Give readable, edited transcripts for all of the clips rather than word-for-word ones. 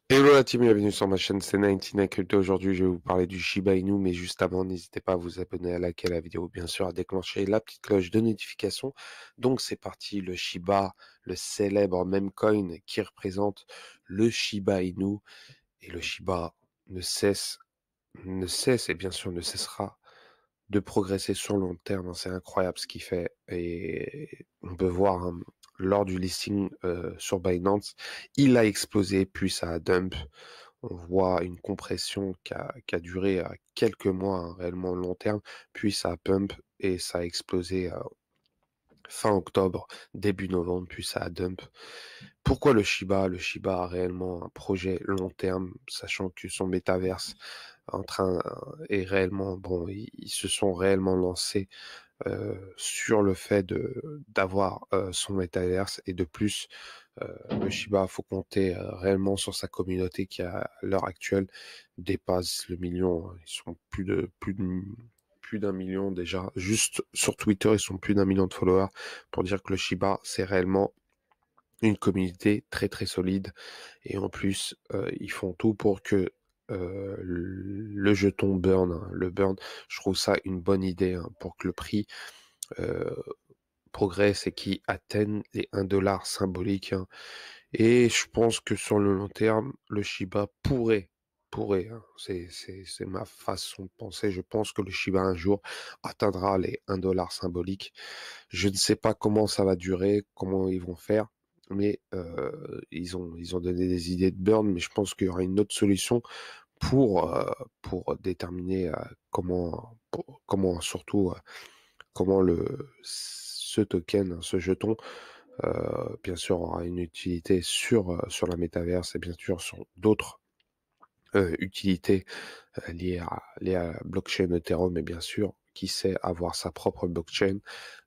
Hello la team, bienvenue sur ma chaîne C99 Crypto. Aujourd'hui, je vais vous parler du Shiba Inu, mais juste avant, n'hésitez pas à vous abonner, à liker la vidéo, bien sûr, à déclencher la petite cloche de notification. Donc, c'est parti, le Shiba, le célèbre meme coin qui représente le Shiba Inu. Et le Shiba ne cesse et bien sûr ne cessera de progresser sur le long terme, hein. C'est incroyable ce qu'il fait. Et on peut voir, hein, lors du listing sur Binance, il a explosé, puis ça a dump. On voit une compression qui a duré quelques mois, hein, réellement long terme, puis ça a pump et ça a explosé fin octobre, début novembre, puis ça a dump. Pourquoi le Shiba? Le Shiba a réellement un projet long terme, sachant que son métaverse est réellement, bon, ils se sont réellement lancés sur le fait de d'avoir son métaverse, et de plus le Shiba, faut compter réellement sur sa communauté qui à l'heure actuelle dépasse le million. Ils sont plus d'un million déjà. Juste sur Twitter, ils sont plus d'un million de followers, pour dire que le Shiba, c'est réellement une communauté très très solide. Et en plus, ils font tout pour que le jeton burn, hein. Le burn, je trouve ça une bonne idée, hein, pour que le prix euh, progresse et qui atteigne les 1 dollar symbolique, hein. Et je pense que sur le long terme, le Shiba pourrait, hein, c'est ma façon de penser. Je pense que le Shiba un jour atteindra les 1 dollar symbolique. Je ne sais pas comment ça va durer, comment ils vont faire, mais ils ont donné des idées de burn, mais je pense qu'il y aura une autre solution pour déterminer comment surtout comment ce token, hein, ce jeton, bien sûr, aura une utilité sur la métaverse, et bien sûr sur d'autres utilités liées à la blockchain Ethereum, et bien sûr, qui sait avoir sa propre blockchain.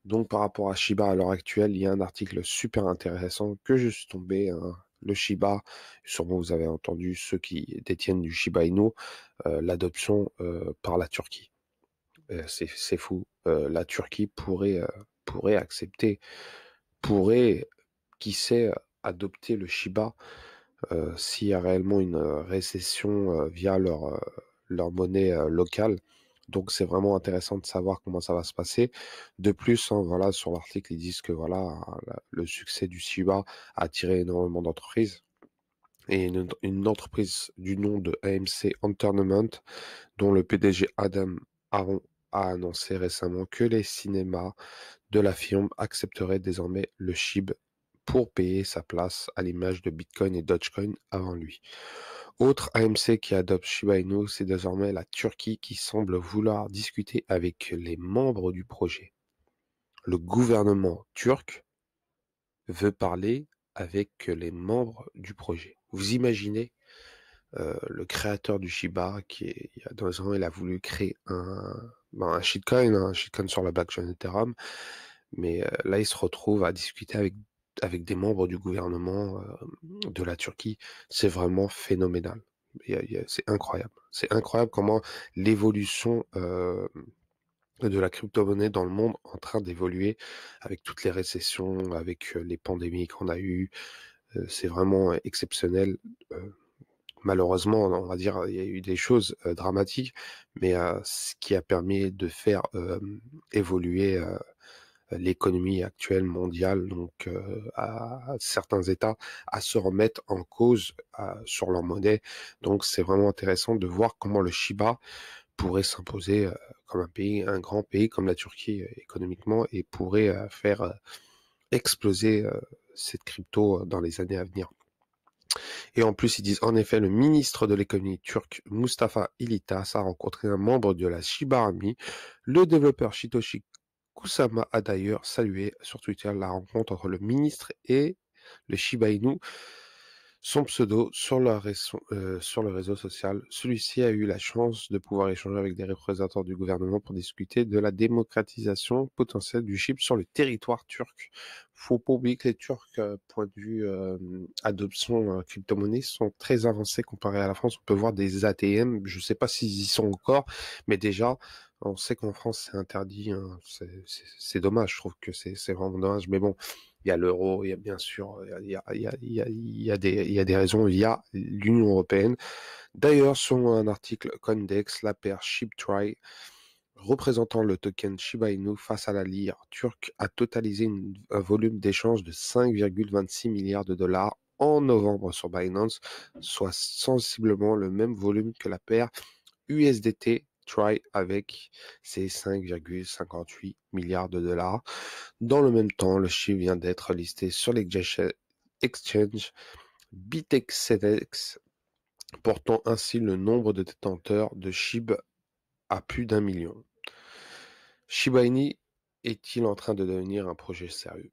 Donc, par rapport à Shiba à l'heure actuelle, il y a un article super intéressant que je suis tombé, hein. Le Shiba, sûrement vous avez entendu, ceux qui détiennent du Shiba Inu, l'adoption par la Turquie. C'est fou. La Turquie pourrait accepter, pourrait, qui sait, adopter le Shiba s'il y a réellement une récession via leur monnaie locale. Donc c'est vraiment intéressant de savoir comment ça va se passer. De plus, hein, voilà, sur l'article, ils disent que voilà, le succès du Shiba a attiré énormément d'entreprises. Et une entreprise du nom de AMC Entertainment, dont le PDG Adam Aron a annoncé récemment que les cinémas de la firme accepterait désormais le SHIB pour payer sa place, à l'image de Bitcoin et Dogecoin avant lui. Autre AMC qui adopte Shiba Inu, c'est désormais la Turquie, qui semble vouloir discuter avec les membres du projet. Le gouvernement turc veut parler avec les membres du projet. Vous imaginez, le créateur du Shiba, il y a 2 ans, il a voulu créer un shitcoin, hein, un shitcoin sur la blockchain Ethereum. Mais là, il se retrouve à discuter avec des membres du gouvernement de la Turquie. C'est vraiment phénoménal. C'est incroyable. C'est incroyable comment l'évolution de la crypto-monnaie dans le monde est en train d'évoluer, avec toutes les récessions, avec les pandémies qu'on a eues. C'est vraiment exceptionnel. Euh, Malheureusement, on va dire, il y a eu des choses dramatiques, mais ce qui a permis de faire évoluer l'économie actuelle mondiale, donc à certains États à se remettre en cause sur leur monnaie. Donc c'est vraiment intéressant de voir comment le Shiba pourrait s'imposer comme un pays, un grand pays comme la Turquie économiquement, et pourrait faire exploser cette crypto dans les années à venir. Et en plus, ils disent en effet, le ministre de l'économie turc, Mustafa Ilitas, a rencontré un membre de la Shiba Army. Le développeur Shitoshi Kusama a d'ailleurs salué sur Twitter la rencontre entre le ministre et le Shiba Inu, son pseudo, sur le réseau social. Celui-ci a eu la chance de pouvoir échanger avec des représentants du gouvernement pour discuter de la démocratisation potentielle du chip sur le territoire turc. Faut pas oublier que les Turcs, point de vue adoption crypto-monnaie, sont très avancés comparé à la France. On peut voir des ATM, je sais pas s'ils y sont encore, mais déjà, on sait qu'en France c'est interdit, hein. C'est dommage, je trouve que c'est vraiment dommage. Mais bon, il y a l'euro, il y a bien sûr, il y a des raisons, il y a l'Union européenne. D'ailleurs, selon un article Coindex, la paire ShibTry, représentant le token Shiba Inu face à la lire turque, a totalisé un volume d'échange de 5,26 milliards de dollars en novembre sur Binance, soit sensiblement le même volume que la paire USDT Try avec ses 5,58 milliards de dollars. Dans le même temps, le SHIB vient d'être listé sur l'exchange BitXNX, portant ainsi le nombre de détenteurs de SHIB à plus d'1 million. Shiba Inu est-il en train de devenir un projet sérieux?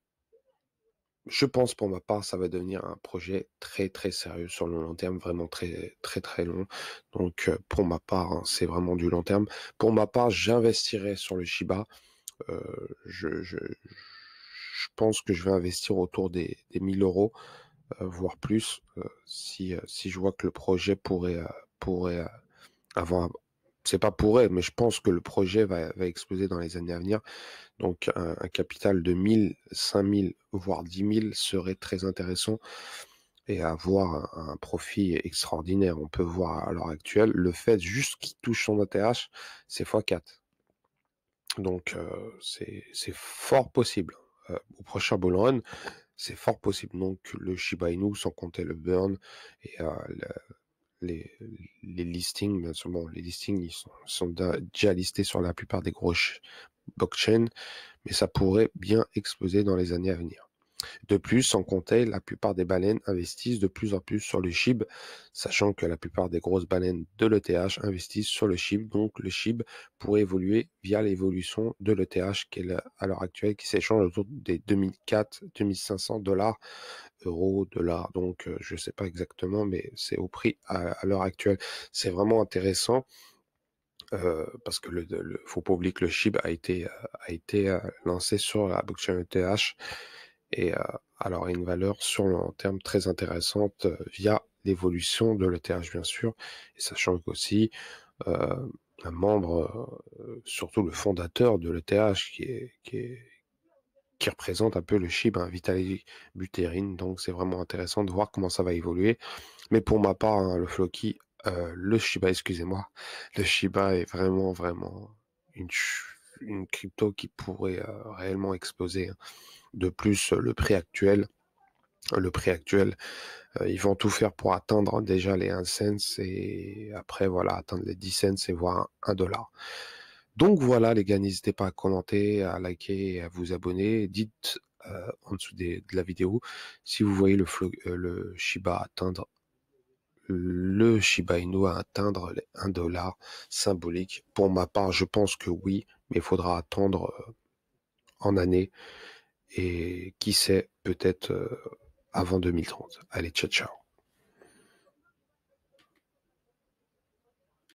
Je pense pour ma part, ça va devenir un projet très très sérieux sur le long terme, vraiment très très très long. Donc pour ma part, hein, c'est vraiment du long terme. Pour ma part, j'investirai sur le Shiba. Je pense que je vais investir autour des 1000 euros, voire plus, si je vois que le projet pourrait avoir... C'est pas pourrait, mais je pense que le projet va exploser dans les années à venir. Donc un capital de 1000, 5000, voire 10 000 serait très intéressant et avoir un profit extraordinaire. On peut voir à l'heure actuelle, le fait juste qu'il touche son ATH, c'est x4. Donc c'est fort possible. Au prochain bull run, c'est fort possible. Donc le Shiba Inu, sans compter le burn et les, les listings, bien sûr, bon, les listings, ils sont déjà listés sur la plupart des grosses blockchains, mais ça pourrait bien exploser dans les années à venir. De plus, sans compter, la plupart des baleines investissent de plus en plus sur le SHIB, sachant que la plupart des grosses baleines de l'ETH investissent sur le SHIB, donc le SHIB pourrait évoluer via l'évolution de l'ETH qui est à l'heure actuelle qui s'échange autour des 2400-2500 dollars, euros, dollars, donc je ne sais pas exactement, mais c'est au prix à l'heure actuelle. C'est vraiment intéressant. Parce que faut pas oublier que le SHIB a été lancé sur la blockchain ETH et alors une valeur sur le long terme très intéressante via l'évolution de l'ETH bien sûr, et sachant qu'aussi un membre, surtout le fondateur de l'ETH qui représente un peu le SHIB, hein, Vitaly Buterin, donc c'est vraiment intéressant de voir comment ça va évoluer. Mais pour ma part, hein, le Shiba, excusez-moi, le Shiba est vraiment, vraiment une crypto qui pourrait réellement exploser, hein. De plus, le prix actuel, ils vont tout faire pour atteindre déjà les 1 cent et après, voilà, atteindre les 10 cents et voire 1 dollar. Donc voilà, les gars, n'hésitez pas à commenter, à liker et à vous abonner. Dites en dessous de la vidéo si vous voyez le Shiba atteindre le Shiba Inu à atteindre les 1 dollar symbolique. Pour ma part, je pense que oui, mais il faudra attendre en année et qui sait, peut-être avant 2030. Allez, ciao, ciao.